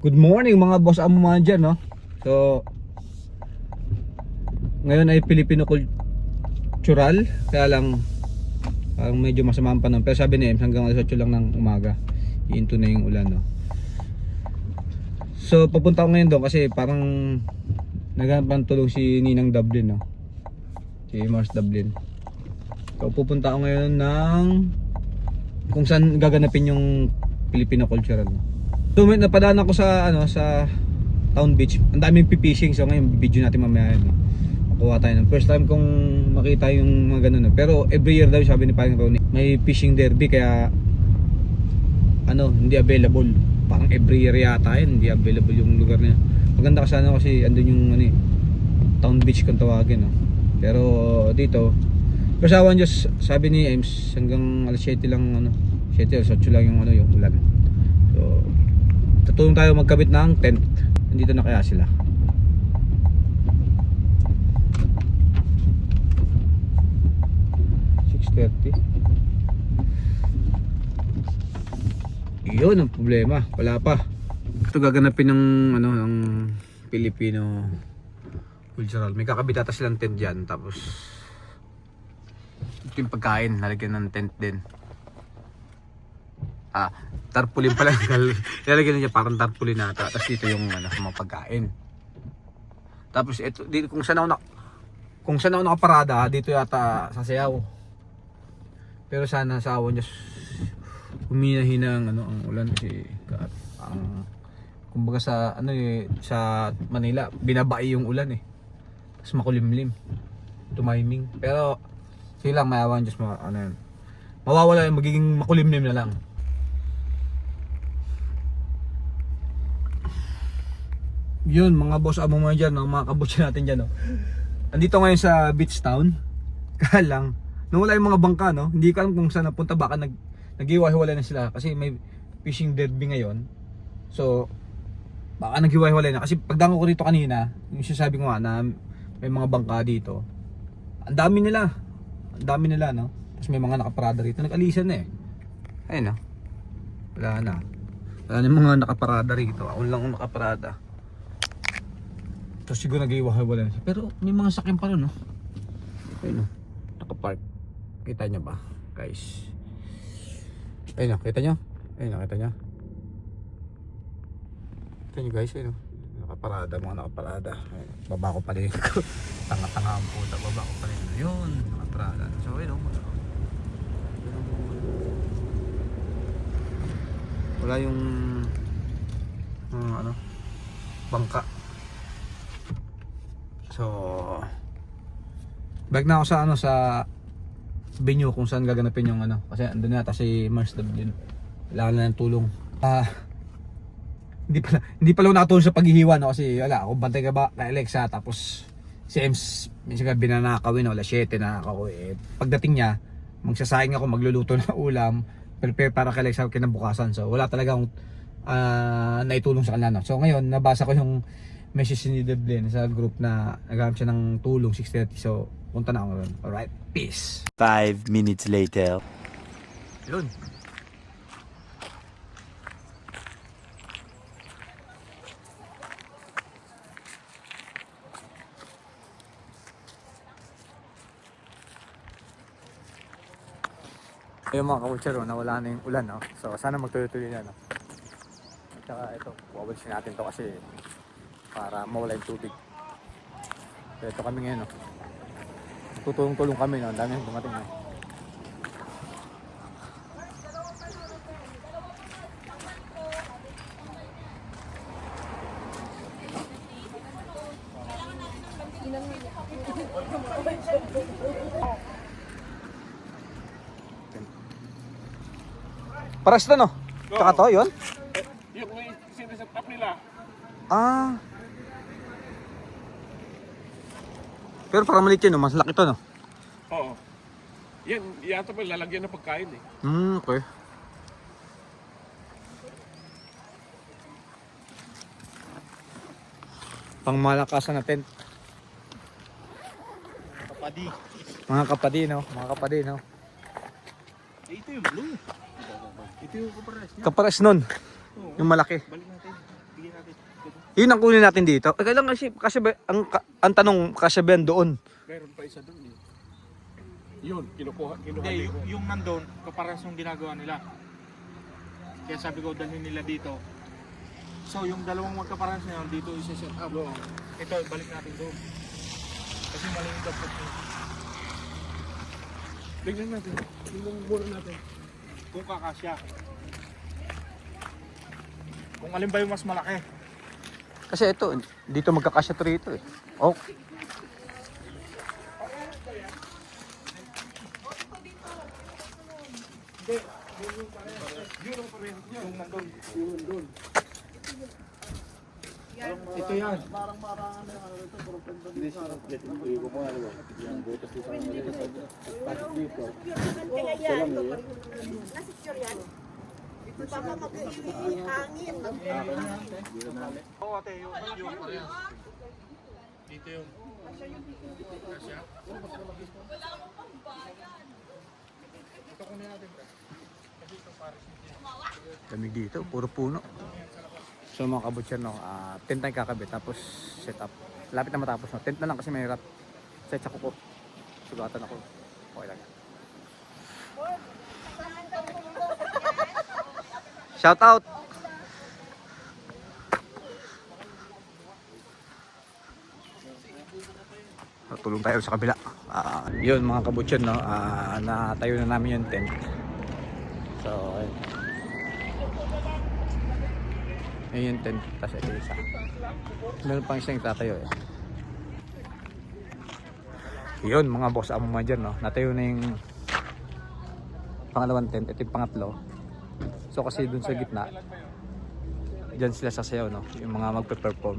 Good morning mga boss amo mga dyan, no? So ngayon ay Filipino cultural. Kaya lang parang medyo masama ang panahon. Pero sabi ni Ems hanggang alas 8 lang ng umaga iinto na yung ulan, no? So papunta ko ngayon doon kasi parang naghanap ng tulong si Ninang Dublin, no? Si Mars Dublin. So pupunta ako ngayon ng kung saan gaganapin yung Filipino cultural, no? So may napadaan ako sa sa Town Beach. Ang daming fishing, so ngayon video natin mamaya yun. Makuha tayo ng first time kong makita yung mga ganun. Pero every year daw sabi ni Paring Ronnie, may fishing derby kaya hindi available. Parang every year yata yun, hindi available yung lugar niya. Maganda kasi andun yung Town Beach kung tawagin, no? Pero dito first awan just sabi ni Ames hanggang alas 7 lang 7 alas 8 lang yung yung ulan. So tutulong tayo magkabit ng tent. Nandito na kaya sila. Yun ang problema, wala pa. Ito gaganapin ng ng Filipino cultural. May kakabit ata silang tent dyan. Tapos ito yung pagkain, nalagyan ng tent din. Tarpaulin pala. Nilalagyan niya parang tarpaulin nata. Tapos dito yung mga pagkain. Tapos ito dito kung saan ako nakaparada, dito yata sa Sayaw. Pero sana sa awan Diyos humina-hina ang ulan kasi kumbaga sa sa Manila binabai yung ulan Tapos makulimlim. Tumiming. Pero sila may awan Diyos mawawala yung magiging makulimlim na lang. Yun mga boss amo mga dyan, mga kabutsi natin dyan, andito ngayon sa beach town. Kaya lang nung wala yung mga bangka, hindi ko alam kung saan napunta. Baka naghiwa-hiwalay na sila kasi may fishing derby ngayon. So baka naghiwa-hiwalay na kasi pagdango ko rito kanina, yung sinasabi ko nga na may mga bangka dito. Ang dami nila no. Tapos may mga nakaparada rito, nag-alisan na ayun wala na yung mga nakaparada rito. Ako lang ang nakaparada. So siguro nag-iwahiwalay na siya. Pero may mga sakyan pa rin, ayun, nakapark. Kita nyo ba guys? Ayun, kita nyo? Kita nyo guys? Ayun, mga nakaparada. Ayun, baba ko pa rin. Tanga-tanga ang puta, baba ko pa rin. Ayun, nakaparada. So ayun, wala yung bangka. So balik na ako sa venue kung saan gaganapin yung kasi andun yata si Mars Dublin. Kailangan na ng tulong. Hindi pala nakatulong sa paghihiwa, kasi wala ako bantay ka ba kay Alexa. Tapos si Ems minsan binanakawin wala 7 na ako pagdating niya magsasayang ako, magluluto ng ulam, prepare para kay Alexa kinabukasan. So wala talagang naitulong sa kanila, So ngayon nabasa ko yung message ni Dublin sa group na naghahanap siya ng tulong 6:30. So punta na ako ron. Alright, peace. 5 minutes later. Yun. Ayun mga kamutsero, nawala na yung ulan, So sana magtuloy-tuloy na, At saka ito, wawalisin natin to kasi para mawala yung tubig. So ito kami ngayon, tutulong-tulong kami, Ang dami yung dumating, Paras na, Tsaka to, yun? Yung may sinisip up nila. Pero parang maliit yun, mas laki to, Oo. Yan, yata pa lalagyan ng pagkain Okay. Pang malakasan na tent. Kapadi. Mga kapadi, Ito yung blue. Ito yung kapares. Kapares nun. Yung malaki. Balik natin. Bigyan natin. Yun ang kunin natin dito. Kailan kasi ba, ang tanong, kasi ba yan doon? Meron pa isa doon eh. Yun, kinuha Hindi, nila. yung nandun, kaparas yung ginagawa nila. Kaya sabi ko, dalhin nila dito. So, yung dalawang magkaparas na yun, dito isa-set up. Ito, balik natin doon. Kasi mali yung dapat yun. Tingnan natin. Tingnan muna natin. Kung kakasya. Kung alin ba yung mas malaki. Kasi ito, dito magkakasya to rito eh. Oh. Yung nandun. Ito yan. Kaya yan, nasicture yan. Baka mag-ihangin. Oo ate, yung dito yung kasya. Ito kunin natin ka. Kasi ito pares nito. Lamig dito, puro puno. So mga kabutcher, no, tent na yung kakabit, tapos set up. Lapit na matapos, no. Tent na lang kasi mahirap. Set ako ko. Sugatan ako. Okay lang yan. Shout out! Tulong tayo sa kabila. Yun mga kabutcher, no, natayo na namin yung tent. So, ayun. Ayun yung tent, tapos ito isa. Meron pang isang tatayo eh. Yun mga boss, amo mga dyan, no? Natayo na yung pangalawang tent, ito yung pangatlo. So kasi dun sa gitna, dyan sila sasayaw, no? Yung mga magpe-perform.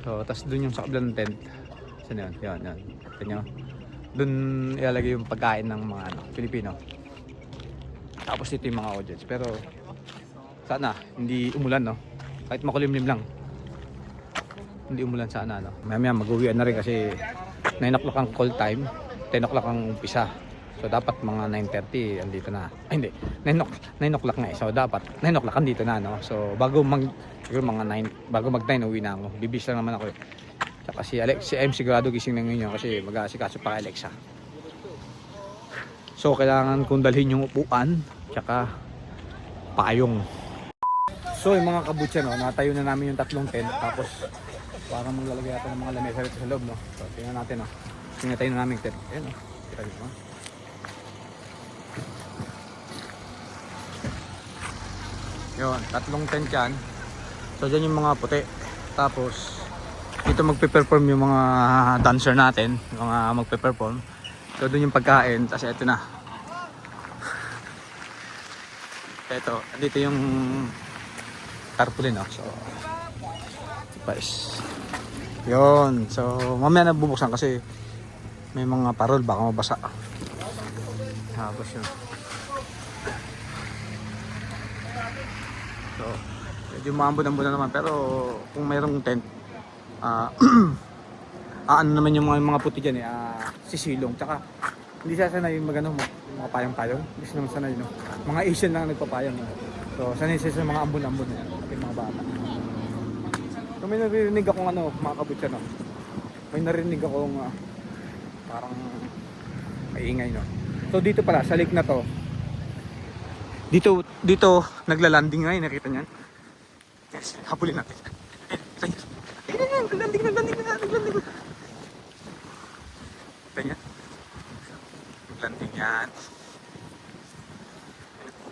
So, tapos dun yung sa kabilang tent. Saan yun? Yan. Ito nyo. Dun ilalagay yung pagkain ng mga Pilipino. Tapos ito yung mga audience. Pero sana hindi umulan, no? Kahit makulimlim lang. Hindi umulan sana, no? Maya mag-uwian na rin kasi 9 o'clock ang call time, 10 o'clock ang umpisa. So dapat mga 9:30 andito na. Ay hindi, 9 o'clock nga eh. So dapat 9 o'clock andito na, no? So bago siguro mga 9, bago mag-9 uwi na ako. Bibis lang naman ako eh. Tsaka si M sigurado gising na ngayon kasi mag-aasikaso pa kay Alexa. So kailangan kong dalhin yung upuan tsaka payong. So yung mga kabutya, no, natayo na namin yung tatlong tent, tapos parang maglalagay natin ng mga lamesa rito sa loob, no. So tingnan natin, no. Tinatayo na namin yung tent. Ayan, no. Kita niyo, no. Yun, tatlong tent yan. So dyan yung mga puti. Tapos dito magpe-perform yung mga dancer natin, yung mga magpe-perform. So doon yung pagkain, tapos ito na. Ito, dito yung tarpaulin, no? So guys, yun. So mamaya na bubuksan kasi may mga parol, baka mabasa. Tapos yun. So medyo maambon-ambon na naman, pero kung mayroong tent, ano naman yung mga puti dyan eh, sisilong. Tsaka hindi siya sanay yung mga payong-payong. Hindi siya naman sanay, no? Mga Asian lang nagpapayong, no? So sanay siya sa mga ambon-ambon na yan, yung mga bata. So may narinig akong mga kabutya, no? May narinig akong parang maingay, no? So dito pala, sa lake na to, dito nagla-landing ngayon, nakita niyan? Yes, habulin natin. Ayun, naglanding na. Kita niya? Naglanding yan.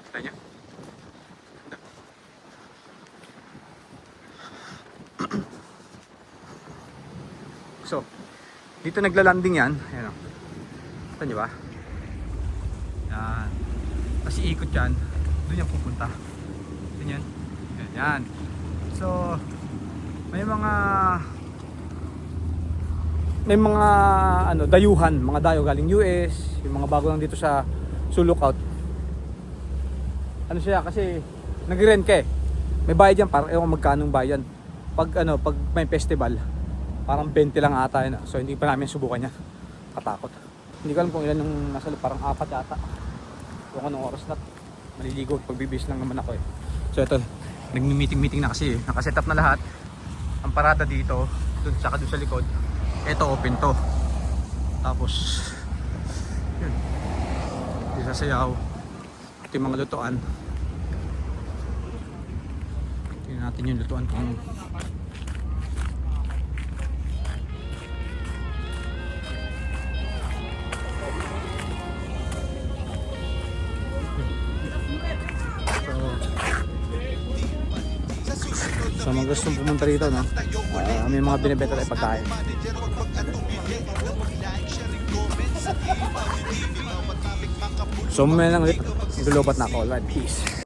Kita niya? So, dito nagla-landing yan. Ayan o. Kita niyo ba? Yan. Kasi ikot yan. Doon yan pupunta. Ganyan. Yan. So, may mga dayuhan, mga dayo galing US, yung mga bago lang dito sa Lookout. Ano siya kasi nag-rent ka eh. May bayad yan, para ewan magkanong bayan. Pag may festival, parang 20 lang ata yun. So hindi pa namin subukan yan. Katakot. Hindi ko alam kung ilan yung nasa loob, parang 4 yata. Kung anong oras na. Maliligo, pagbibis lang naman ako eh. So ito, Nagmi-meeting na kasi. Nakaset up na lahat. Ang parada dito, dun tsaka dun sa likod. Ito open to. Tapos yun. Di sasayaw. Ito yung mga lutuan. Tingnan natin yung lutuan kung so mga gustong pumunta rito, no? May mga binibenta tayo pagkain. So mamaya lang ulit. Nagulobat na ako. Alright, peace.